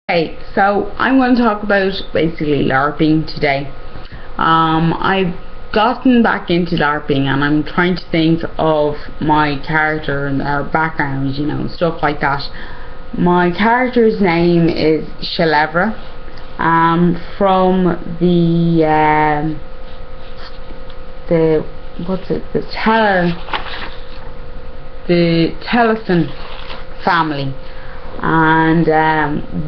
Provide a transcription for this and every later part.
Okay, so I'm going to talk about basically LARPing today. I've gotten back into LARPing and I'm trying to think of my character and our background, stuff like that. My character's name is Shelevra, from the Telefon family, and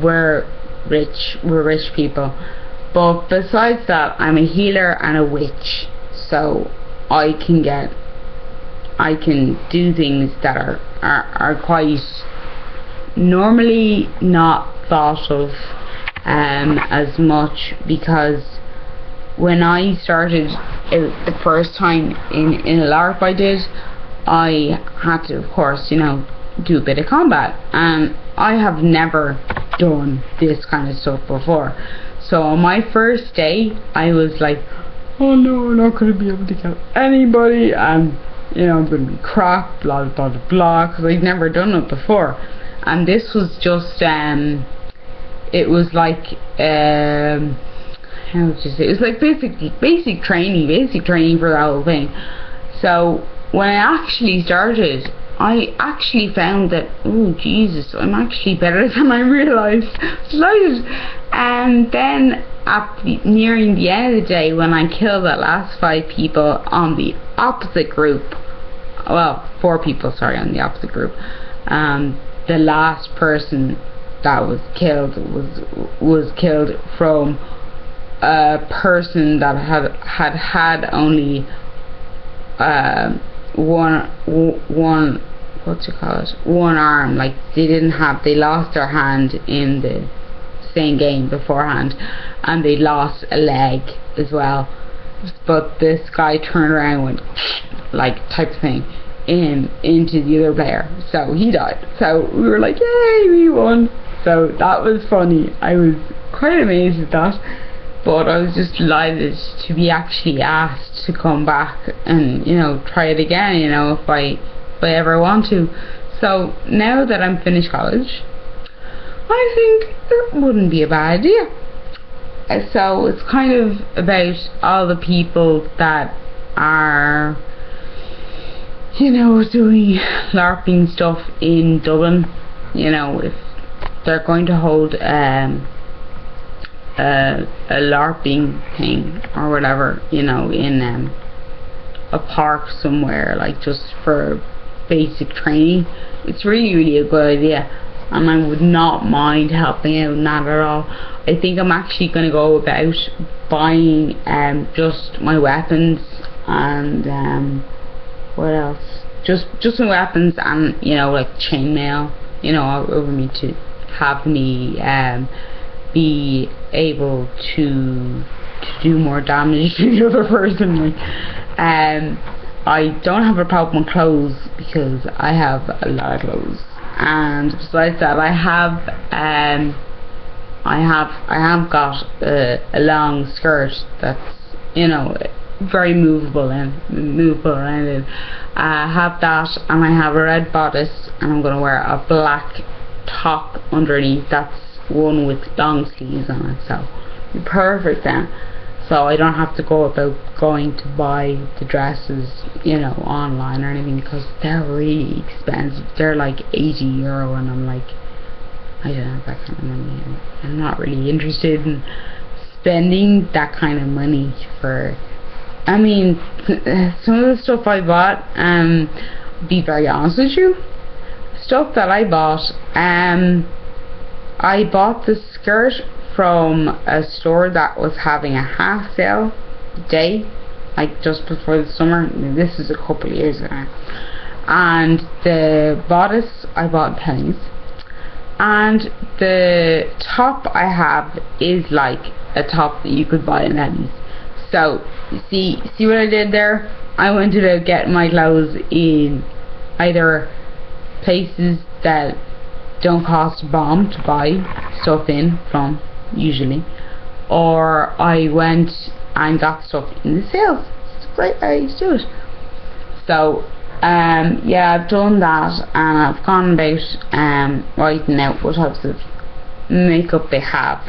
we're rich people. But besides that, I'm a healer and a witch, so I can do things that are quite normally not thought of as much, because when I started out the first time in a LARP I had to, of course, do a bit of combat, and I have never done this kind of stuff before. So on my first day I was like, oh no, I'm not going to be able to kill anybody, and I'm going to be crap, blah blah blah blah, because I'd never done it before. And this was just it was like how would you say, it was like basic training for the whole thing. So when I actually started, I actually found that, oh Jesus, I'm actually better than I realised. And then nearing the end of the day, when I killed the last 5 people on the opposite group, well, 4 people, sorry, on the opposite group, the last person that was killed was killed from a person that had only one arm. Like, they lost their hand in the same game beforehand, and they lost a leg as well. But this guy turned around and went like type of thing into the other player, so he died. So we were like, yay, we won. So that was funny. I was quite amazed at that, but I was just delighted to be actually asked to come back and try it again, if I ever want to. So now that I'm finished college, I think it wouldn't be a bad idea. So it's kind of about all the people that are doing LARPing stuff in Dublin. If they're going to hold a LARPing thing or whatever, in a park somewhere, like just for basic training, it's really a good idea, and I would not mind helping out in that at all. I think I'm actually going to go about buying just my weapons and what else? Just my weapons and like chainmail, over me to have me be able to do more damage to the other person. I don't have a problem with clothes because I have a lot of clothes, and besides that, I have got a long skirt that's very movable around it. I have that, and I have a red bodice, and I'm going to wear a black top underneath. That's one with long sleeves on it, so perfect then. So I don't have to go about going to buy the dresses, online or anything, because they're really expensive. They're like €80, and I'm like, I don't have that kind of money, and I'm not really interested in spending that kind of money for. I mean, some of the stuff I bought, be very honest with you, stuff that I bought, I bought the skirt from a store that was having a half sale day, like just before the summer. This is a couple of years ago. And the bodice I bought in pennies, and the top I have is like a top that you could buy in pennies. So see what I did there? I went to get my clothes in either places that don't cost a bomb to buy stuff in from, usually, or I went and got stuff in the sales. It's a great way to do it. So yeah, I've done that, and I've gone about writing out what types of makeup they have.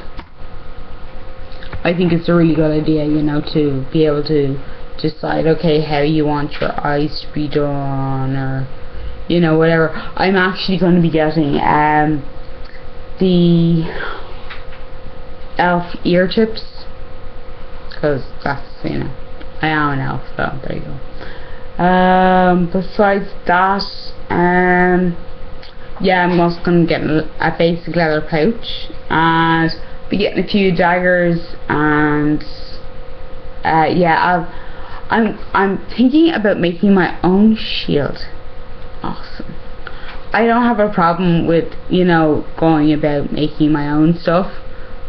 I think it's a really good idea, you know, to be able to decide, okay, how you want your eyes to be done, or, you know, whatever. I'm actually going to be getting the elf ear tips, because that's, you know, I am an elf, so there you go. Besides that, yeah, I'm also going to get a basic leather pouch, and be getting a few daggers, and yeah, I'm thinking about making my own shield. Awesome. I don't have a problem with, you know, going about making my own stuff.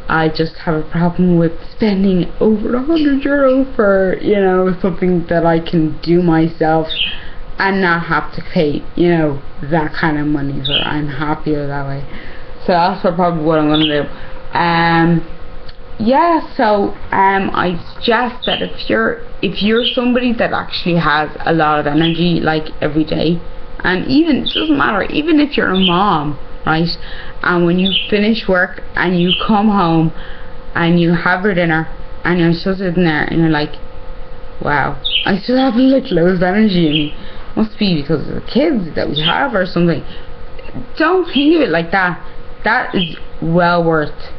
I just have a problem with spending over €100 for, you know, something that I can do myself and not have to pay, you know, that kind of money. So I'm happier that way. So that's probably what I'm going to do. Yeah, so I suggest that if you're somebody that actually has a lot of energy, like every day, and even, it doesn't matter, even if you're a mom, right, and when you finish work and you come home and you have your dinner and you're still sitting there and you're like, wow, I still have like loads of energy in me, must be because of the kids that we have or something. Don't think of it like that. That is well worth,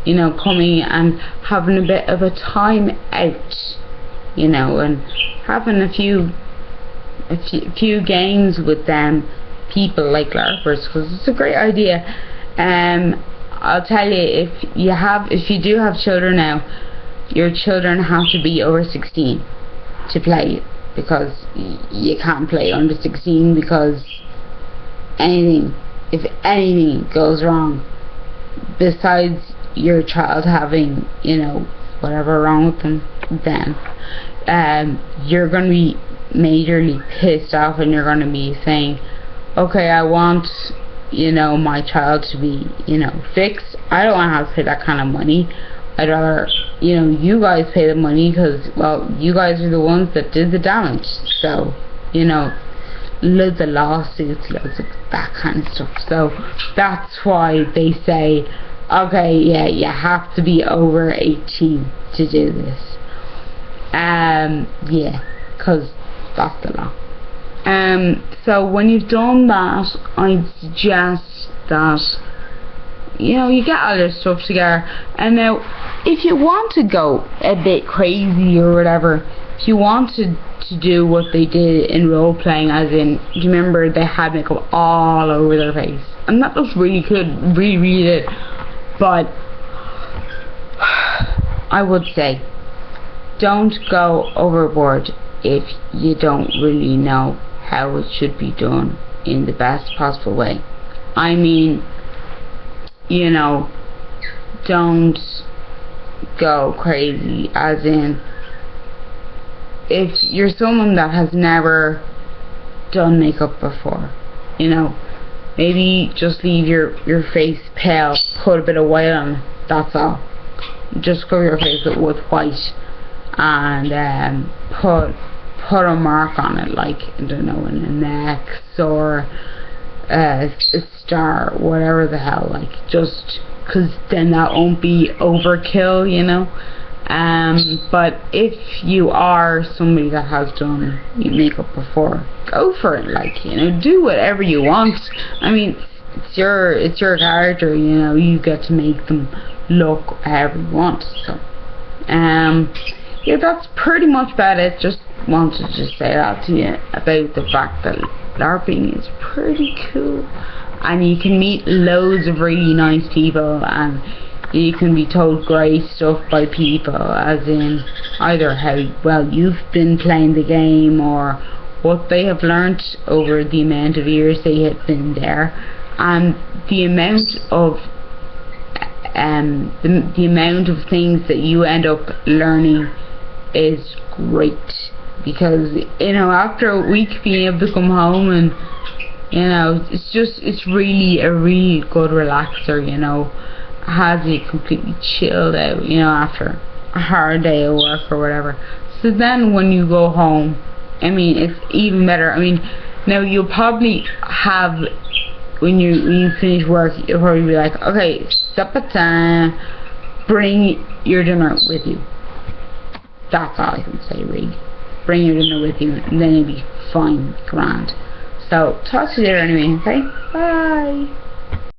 you know, coming and having a bit of a time out, you know, and having a few games with them people like Larpers, because it's a great idea. I'll tell you, if you do have children now, your children have to be over 16 to play, because you can't play under 16, because if anything goes wrong, besides your child having, you know, whatever wrong with them, then you're going to be majorly pissed off, and you're going to be saying, okay, I want, you know, my child to be, you know, fixed. I don't want to have to pay that kind of money. I'd rather, you know, you guys pay the money, because, well, you guys are the ones that did the damage. So, you know, loads of lawsuits, loads of that kind of stuff. So that's why they say, okay, yeah, you have to be over 18 to do this. Yeah, because that's the law. So when you've done that, I'd suggest that, you know, you get all your stuff together. And now, if you want to go a bit crazy or whatever, if you want to do what they did in role playing, as in, do you remember they had makeup all over their face, and that looks really good, really did. But I would say, don't go overboard if you don't really know how it should be done in the best possible way. I mean, you know, don't go crazy, as in, if you're someone that has never done makeup before, you know, maybe just leave your face pale, put a bit of white on, that's all. Just cover your face with white, and put a mark on it, like, I don't know, in the neck, or a star, whatever the hell, like, just because then that won't be overkill, you know. But if you are somebody that has done makeup before, go for it, like, you know, do whatever you want. I mean, it's your character, you know, you get to make them look however you want. So yeah, that's pretty much about it. Just wanted to say that to you about the fact that LARPing is pretty cool, and you can meet loads of really nice people, and you can be told great stuff by people, as in either how well you've been playing the game, or what they have learnt over the amount of years they have been there, and the amount of the amount of things that you end up learning is great, because, you know, after a week being able to come home, and, you know, it's really a really good relaxer, you know, has you completely chilled out, you know, after a hard day of work or whatever. So then when you go home, I mean, it's even better. I mean, now you'll probably have when you finish work, you'll probably be like, okay, supper time. Bring your dinner with you. That's all I can say, really. Bring your dinner with you, and then you'll be fine, grand. So, talk to you later anyway, okay? Bye!